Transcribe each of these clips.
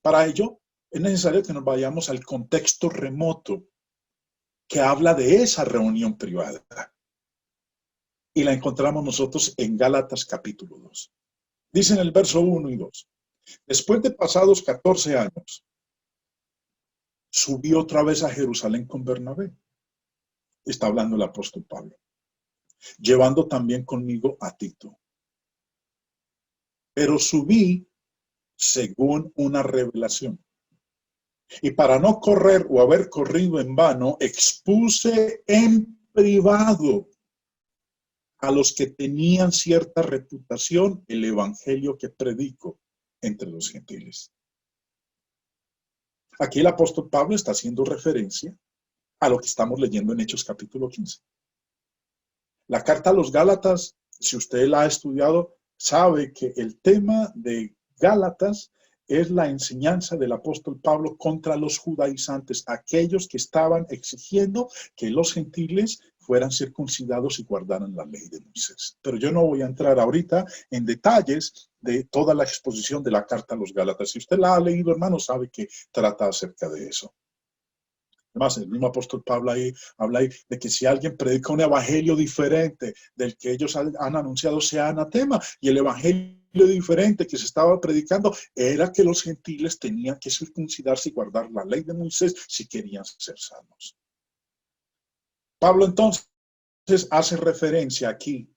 Para ello, es necesario que nos vayamos al contexto remoto que habla de esa reunión privada. Y la encontramos nosotros en Gálatas capítulo 2. Dice en el verso 1 y 2. Después de pasados 14 años, subí otra vez a Jerusalén con Bernabé. Está hablando el apóstol Pablo. Llevando también conmigo a Tito. Pero subí según una revelación. Y para no correr o haber corrido en vano, expuse en privado a los que tenían cierta reputación el evangelio que predico entre los gentiles. Aquí el apóstol Pablo está haciendo referencia a lo que estamos leyendo en Hechos capítulo 15. La carta a los Gálatas, si usted la ha estudiado, sabe que el tema de Gálatas es la enseñanza del apóstol Pablo contra los judaizantes, aquellos que estaban exigiendo que los gentiles fueran circuncidados y guardaran la ley de Moisés. Pero yo no voy a entrar ahorita en detalles de toda la exposición de la carta a los Gálatas. Si usted la ha leído, hermano, sabe que trata acerca de eso. Además, el mismo apóstol Pablo habla ahí de que si alguien predica un evangelio diferente del que ellos han anunciado, sea anatema. Y el evangelio diferente que se estaba predicando era que los gentiles tenían que circuncidarse y guardar la ley de Moisés si querían ser salvos. Pablo entonces hace referencia aquí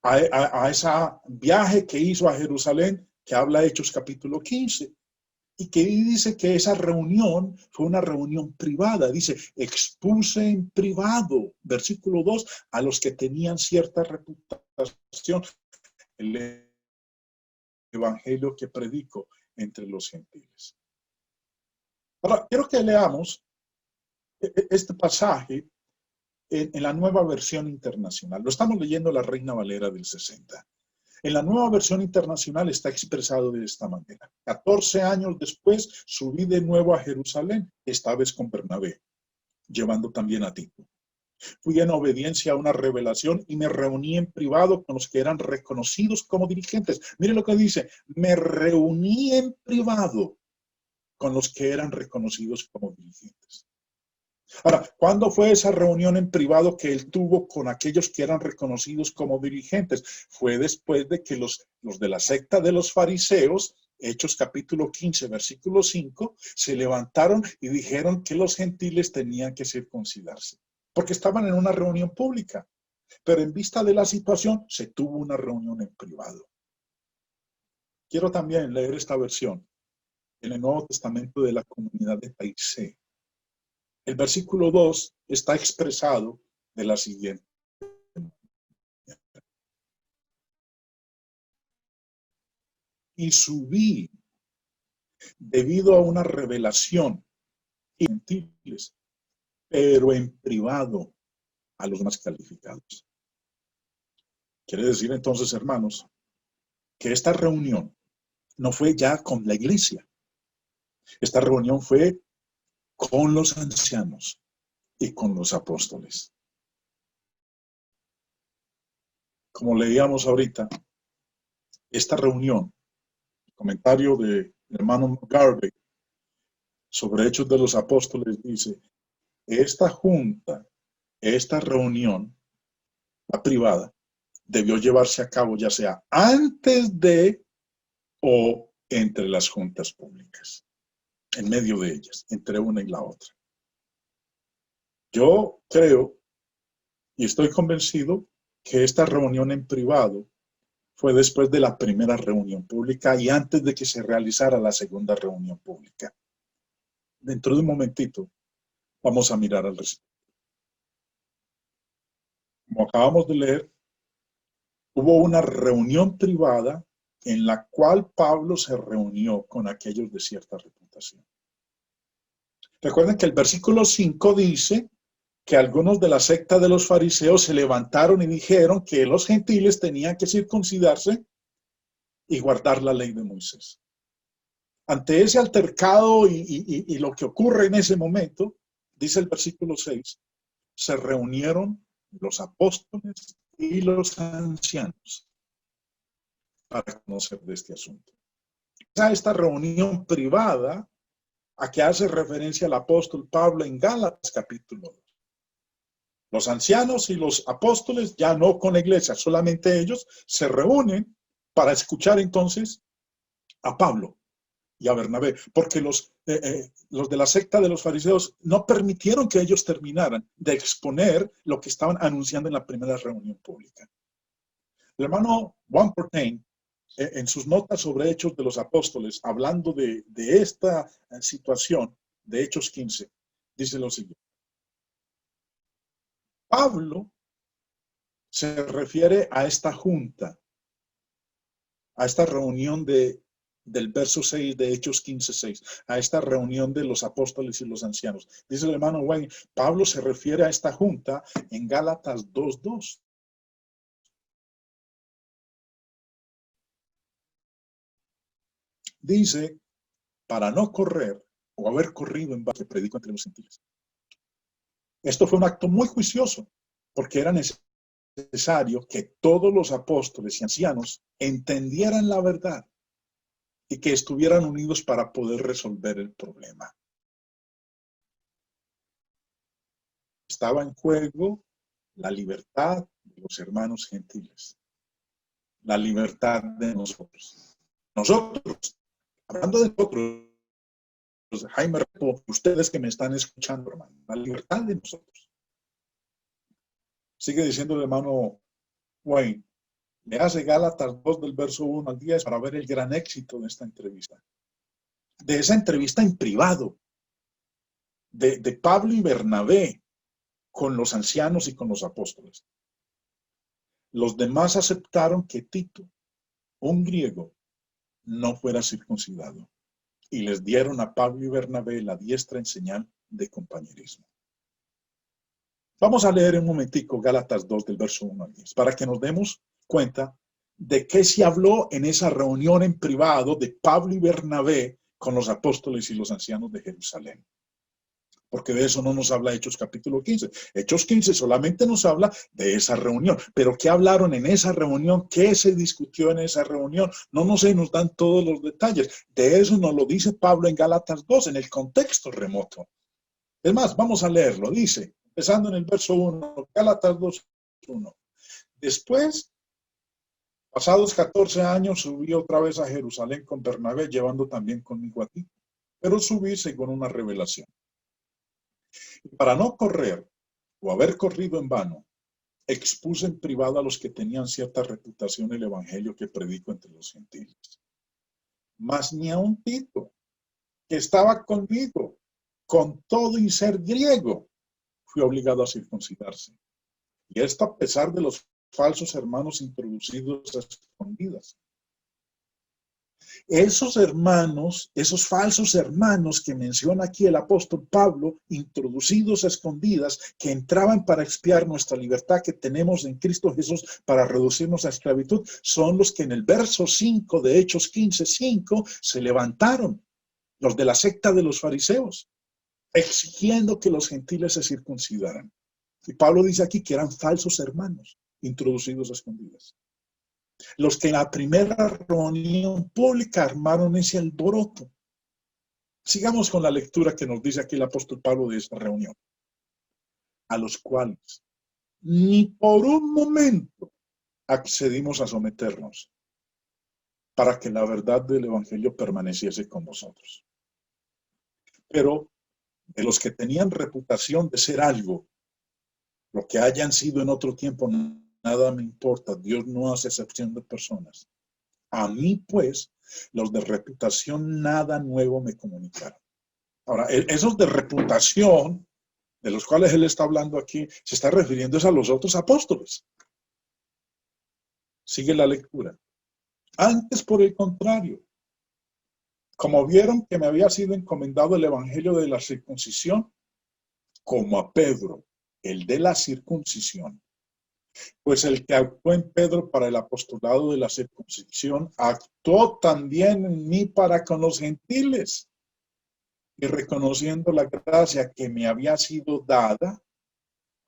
a ese viaje que hizo a Jerusalén, que habla Hechos capítulo 15. Y que dice que esa reunión fue una reunión privada. Dice, expuse en privado, versículo 2, a los que tenían cierta reputación el evangelio que predico entre los gentiles. Ahora, quiero que leamos este pasaje en la nueva versión internacional. Lo estamos leyendo la Reina Valera del 60. En la nueva versión internacional está expresado de esta manera. 14 años después subí de nuevo a Jerusalén, esta vez con Bernabé, llevando también a Tito. Fui en obediencia a una revelación y me reuní en privado con los que eran reconocidos como dirigentes. Mire lo que dice, me reuní en privado con los que eran reconocidos como dirigentes. Ahora, ¿cuándo fue esa reunión en privado que él tuvo con aquellos que eran reconocidos como dirigentes? Fue después de que los de la secta de los fariseos, Hechos capítulo 15, versículo 5, se levantaron y dijeron que los gentiles tenían que circuncidarse, porque estaban en una reunión pública. Pero en vista de la situación, se tuvo una reunión en privado. Quiero también leer esta versión en el Nuevo Testamento de la comunidad de Taizé. El versículo 2 está expresado de la siguiente manera. Y subí debido a una revelación y gentiles, pero en privado a los más calificados. Quiere decir entonces, hermanos, que esta reunión no fue ya con la iglesia. Esta reunión fue con los ancianos y con los apóstoles. Como leíamos ahorita, esta reunión, comentario del hermano Garvey sobre Hechos de los Apóstoles, dice, esta junta, esta reunión, la privada, debió llevarse a cabo ya sea antes de o entre las juntas públicas, en medio de ellas, entre una y la otra. Yo creo y estoy convencido que esta reunión en privado fue después de la primera reunión pública y antes de que se realizara la segunda reunión pública. Dentro de un momentito vamos a mirar al respecto. Como acabamos de leer, hubo una reunión privada en la cual Pablo se reunió con aquellos de cierta reputación. Recuerden que el versículo 5 dice que algunos de la secta de los fariseos se levantaron y dijeron que los gentiles tenían que circuncidarse y guardar la ley de Moisés. Ante ese altercado y lo que ocurre en ese momento, dice el versículo 6, se reunieron los apóstoles y los ancianos para conocer de este asunto. a esta reunión privada a que hace referencia el apóstol Pablo en Gálatas capítulo 2. Los ancianos y los apóstoles ya no con la iglesia, solamente ellos se reúnen para escuchar entonces a Pablo y a Bernabé, porque los de la secta de los fariseos no permitieron que ellos terminaran de exponer lo que estaban anunciando en la primera reunión pública. El hermano Juan Portain, en sus notas sobre Hechos de los Apóstoles, hablando de esta situación de Hechos 15, dice lo siguiente. Pablo se refiere a esta junta, a esta reunión del verso 6 de Hechos 15:6, a esta reunión de los apóstoles y los ancianos. Dice el hermano Wayne, Pablo se refiere a esta junta en Gálatas 2:2. Dice, para no correr o haber corrido en vano que predico entre los gentiles. Esto fue un acto muy juicioso, porque era necesario que todos los apóstoles y ancianos entendieran la verdad y que estuvieran unidos para poder resolver el problema. Estaba en juego la libertad de los hermanos gentiles, la libertad de nosotros. Nosotros, hablando de nosotros, Jaime, ustedes que me están escuchando, hermano, la libertad de nosotros. Sigue diciendo el hermano Wayne, le hace Gálatas 2 del verso 1 al 10 para ver el gran éxito de esta entrevista. De esa entrevista en privado, de Pablo y Bernabé con los ancianos y con los apóstoles. Los demás aceptaron que Tito, un griego, no fuera circuncidado y les dieron a Pablo y Bernabé la diestra en señal de compañerismo. Vamos a leer un momentico Gálatas 2 del verso 1 al 10 para que nos demos cuenta de qué se habló en esa reunión en privado de Pablo y Bernabé con los apóstoles y los ancianos de Jerusalén. Porque de eso no nos habla Hechos capítulo 15. Hechos 15 solamente nos habla de esa reunión. Pero ¿qué hablaron en esa reunión? ¿Qué se discutió en esa reunión? No nos dan todos los detalles. De eso nos lo dice Pablo en Gálatas 2, en el contexto remoto. Es más, vamos a leerlo. Dice, empezando en el verso 1, Gálatas 2, 1. Después, pasados 14 años, subí otra vez a Jerusalén con Bernabé, llevando también conmigo a Tito. Pero subí según una revelación. Y para no correr o haber corrido en vano, expuse en privado a los que tenían cierta reputación el evangelio que predico entre los gentiles. Mas ni a un Tito, que estaba conmigo, con todo y ser griego, fui obligado a circuncidarse. Y esto a pesar de los falsos hermanos introducidos a escondidas. Esos hermanos, esos falsos hermanos que menciona aquí el apóstol Pablo, introducidos a escondidas, que entraban para expiar nuestra libertad que tenemos en Cristo Jesús para reducirnos a esclavitud, son los que en el verso 5 de Hechos 15:5 se levantaron, los de la secta de los fariseos, exigiendo que los gentiles se circuncidaran. Y Pablo dice aquí que eran falsos hermanos, introducidos a escondidas. Los que en la primera reunión pública armaron ese alboroto. Sigamos con la lectura que nos dice aquí el apóstol Pablo de esta reunión. A los cuales ni por un momento accedimos a someternos para que la verdad del evangelio permaneciese con vosotros. Pero de los que tenían reputación de ser algo, lo que hayan sido en otro tiempo, nada me importa. Dios no hace excepción de personas. A mí, pues, los de reputación nada nuevo me comunicaron. Ahora, esos de reputación, de los cuales él está hablando aquí, se está refiriendo a los otros apóstoles. Sigue la lectura. Antes, por el contrario, como vieron que me había sido encomendado el evangelio de la circuncisión, como a Pedro, el de la circuncisión, pues el que actuó en Pedro para el apostolado de la circuncisión, actuó también en mí para con los gentiles. Y reconociendo la gracia que me había sido dada,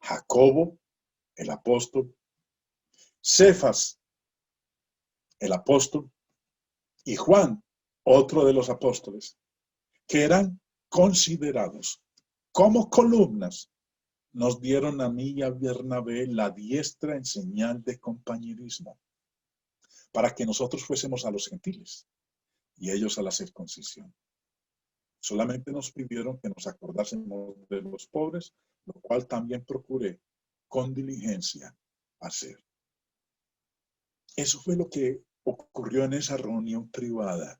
Jacobo, el apóstol, Cefas, el apóstol, y Juan, otro de los apóstoles, que eran considerados como columnas, nos dieron a mí y a Bernabé la diestra en señal de compañerismo, para que nosotros fuésemos a los gentiles y ellos a la circuncisión. Solamente nos pidieron que nos acordásemos de los pobres, lo cual también procuré con diligencia hacer. Eso fue lo que ocurrió en esa reunión privada